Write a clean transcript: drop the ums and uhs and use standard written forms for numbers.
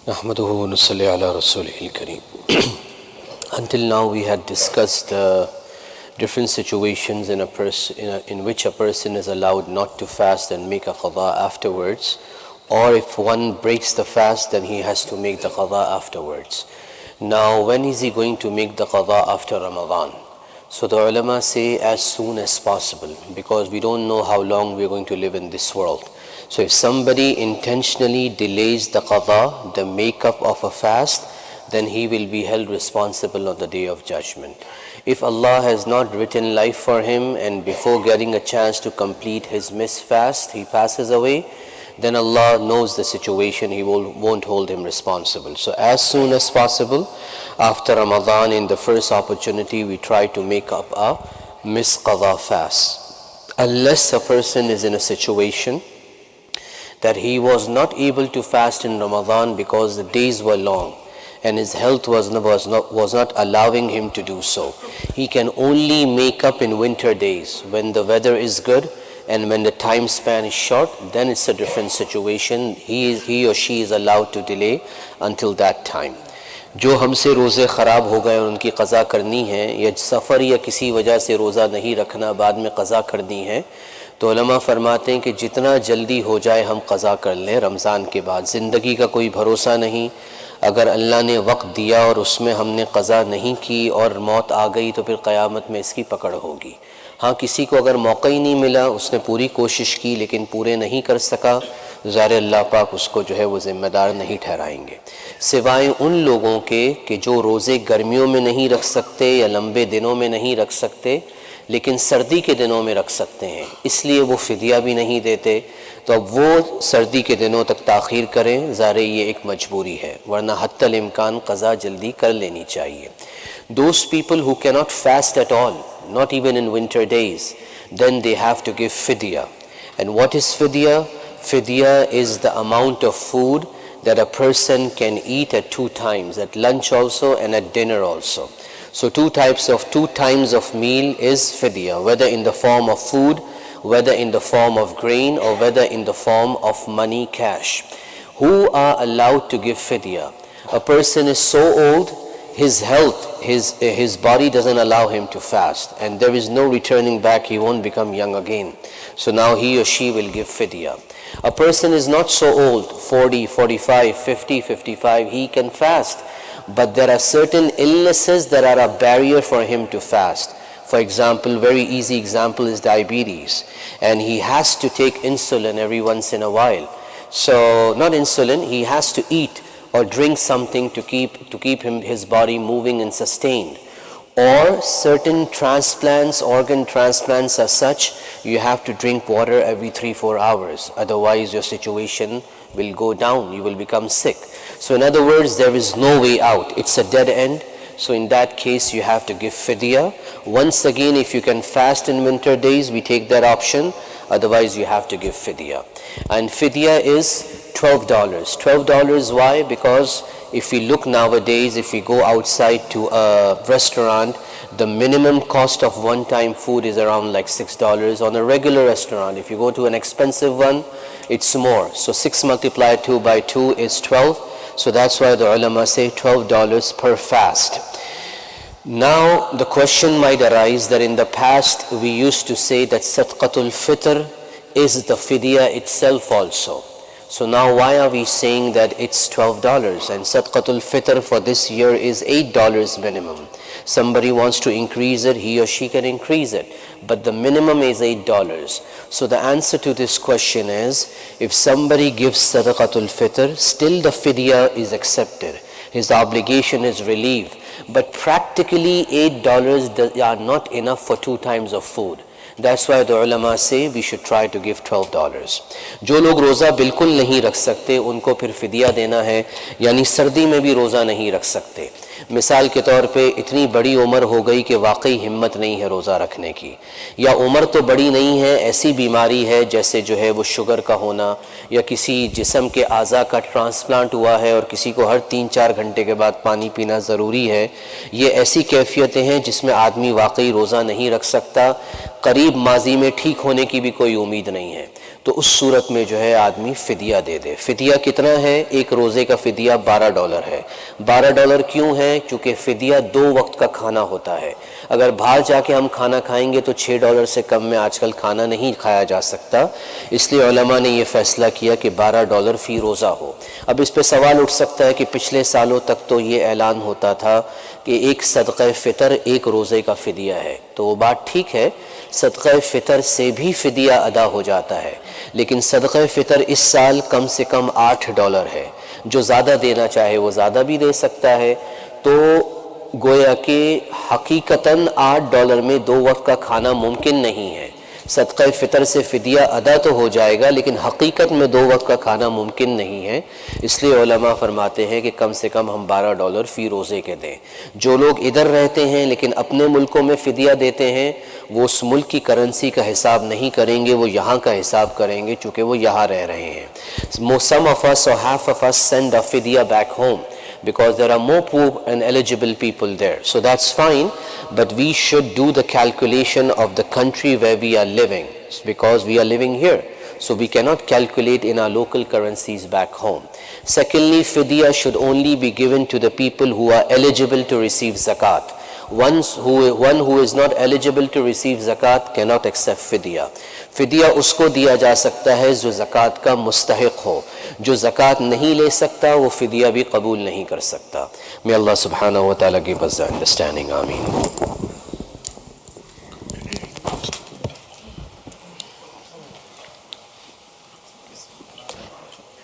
Nahmaduhu wa nusalli ala rasulihil kareem. Until now we had discussed different situations in which a person is allowed not to fast and make a qadha afterwards, or if one breaks the fast then he has to make the qadha afterwards. Now when is he going to make the qadha after Ramadan? So the ulama say as soon as possible, because we don't know how long we are going to live in this world. So if somebody intentionally delays the qadha, the makeup of a fast, then he will be held responsible on the Day of Judgment. If Allah has not written life for him and before getting a chance to complete his missed fast, he passes away, then Allah knows the situation, He won't hold him responsible. So as soon as possible, after Ramadan, in the first opportunity, we try to make up a missed qadha fast. Unless a person is in a situation that he was not able to fast in Ramadan because the days were long and his health was not allowing him to do so. He can only make up in winter days when the weather is good and when the time span is short. Then it's a different situation. He or she is allowed to delay until that time. जो हमसे रोज़े ख़राब हो गए और उनकी क़ज़ा करनी है, या सफ़र या किसी वजह से रोज़ा नहीं रखना बाद में क़ज़ा करनी है, तो उलमा फरमाते हैं कि जितना जल्दी हो जाए हम क़ज़ा कर लें रमज़ान के बाद। ज़िंदगी का कोई भरोसा नहीं, अगर अल्लाह ने वक्त दिया और उसमें हमने क़ज़ा नहीं की और मौत आ गई तो फिर क़यामत में इसकी पकड़ होगी। हाँ, किसी को अगर मौका ही नहीं मिला, उसने पूरी कोशिश की लेकिन पूरे नहीं कर सका, ज़ाहिर अल्लाह पाक उसको जो है वो ज़िम्मेदार नहीं ठहराएंगे, सिवाय उन लोगों के कि जो रोज़े गर्मियों में नहीं रख सकते या लंबे दिनों में नहीं रख सकते लेकिन सर्दी के दिनों में रख सकते हैं, इसलिए वो फ़िदिया भी नहीं देते। तो अब वो सर्दी के दिनों तक ताख़ीर करें, ज़ाहिर ये एक मजबूरी है, वरना हत्तल इम्कान क़ज़ा जल्दी कर लेनी चाहिए। Those people who cannot fast at all, not even in winter days, then they have to give fidyah. And what is fidyah? Fidyah is the amount of food that a person can eat at two times, at lunch also and at dinner also. So two times of meal is fidyah, whether in the form of food, whether in the form of grain, or whether in the form of money, cash. Who are allowed to give fidyah? A person is so old, his health, his body doesn't allow him to fast, and there is no returning back, he won't become young again. So now he or she will give fidyah. A person is not so old, 40, 45, 50, 55, he can fast, but there are certain illnesses that are a barrier for him to fast. For example, very easy example is diabetes, and he has to take insulin every once in a while. So not insulin, he has to eat or drink something to keep his body moving and sustained. Or certain transplants, organ transplants are such, you have to drink water every 3-4 hours, otherwise your situation will go down, you will become sick. So in other words, there is no way out, it's a dead end. So in that case you have to give fidyah. Once again, if you can fast in winter days, we take that option, otherwise you have to give fidyah. And fidyah is $12. $12, why? Because if we look nowadays, if we go outside to a restaurant, the minimum cost of one-time food is around like $6 on a regular restaurant. If you go to an expensive one, it's more. So 6 multiplied 2 by 2 is 12. So that's why the ulama say $12 per fast. Now the question might arise that in the past we used to say that Sadqatul Fitr is the fidyah itself also. So now why are we saying that it's $12 and Sadqatul Fitr for this year is $8 minimum? Somebody wants to increase it, he or she can increase it, but the minimum is $8. So the answer to this question is, if somebody gives Sadaqatul Fitr, still the fidyah is accepted, his obligation is relieved, but practically $8 are not enough for 2 times of food. That's why the ulama say we should try to give $12. जो लोग रोज़ा बिल्कुल नहीं रख सकते उनको फिर फिदिया देना है, यानी सर्दी में भी रोज़ा नहीं रख सकते। मिसाल के तौर पे इतनी बड़ी उम्र हो गई कि वाकई हिम्मत नहीं है रोज़ा रखने की, या उम्र तो बड़ी नहीं है, ऐसी बीमारी है जैसे जो है वो शुगर का होना, या किसी जिस्म के आज़ा का ट्रांसप्लांट हुआ है और किसी को हर 3-4 घंटे के बाद पानी पीना ज़रूरी है, ये ऐसी कैफियतें हैं जिसमें आदमी वाकई रोज़ा नहीं रख सकता, करीब माजी में ठीक होने की भी कोई उम्मीद नहीं है। तो उस सूरत में जो है आदमी फ़िदिया दे दे। फ़िदिया कितना है? एक रोज़े का फ़िदिया $12 है। $12 क्यों है? चूँकि फ़िदिया 2 वक्त का खाना होता है। अगर बाहर जाके हम खाना खाएंगे तो $6 से कम में आजकल खाना नहीं खाया जा सकता, इसलिए उलमा ने ये फ़ैसला किया कि $12 फ़ी रोज़ा हो। अब इस पे सवाल उठ सकता है कि पिछले सालों तक तो ये ऐलान होता था कि एक सदक़े फ़ितर एक रोज़े का फ़िदिया है, तो वो बात ठीक है, सदक़े फ़ितर से भी फ़िदिया अदा हो जाता है, लेकिन सदक़े फ़ितर इस साल कम से कम $8 है। जो ज़्यादा देना चाहे वो ज़्यादा भी दे सकता है। तो गोया कि हकीकतन $8 में 2 वक्त का खाना मुमकिन नहीं है। सदक़े फ़ितर से फ़िदिया अदा तो हो जाएगा, लेकिन हकीकत में 2 वक्त का खाना मुमकिन नहीं है। इसलिए उलमा फरमाते हैं कि कम से कम हम $12 फ़ी रोज़े के दें। जो लोग इधर रहते हैं लेकिन अपने मुल्कों में फ़िदिया देते हैं, वो उस मुल्क की करेंसी का हिसाब नहीं करेंगे, वो यहाँ का हिसाब करेंगे, चूँकि वो यहाँ रह रहे हैं। Some of us or half of us send a fidya back home because there are more poor and eligible people there. So that's fine, but we should do the calculation of the country where we are living, because we are living here. So we cannot calculate in our local currencies back home. Secondly, fidya should only be given to the people who are eligible to receive zakat. One who is not eligible to receive zakat cannot accept fidya. फ़िदिया उसको दिया जा सकता है जो ज़कात का मुस्तहिक़ हो। जो ज़कात नहीं ले सकता वो फ़िदिया भी कबूल नहीं कर सकता। May Allah subhanahu wa ta'ala give us the understanding. आमीन।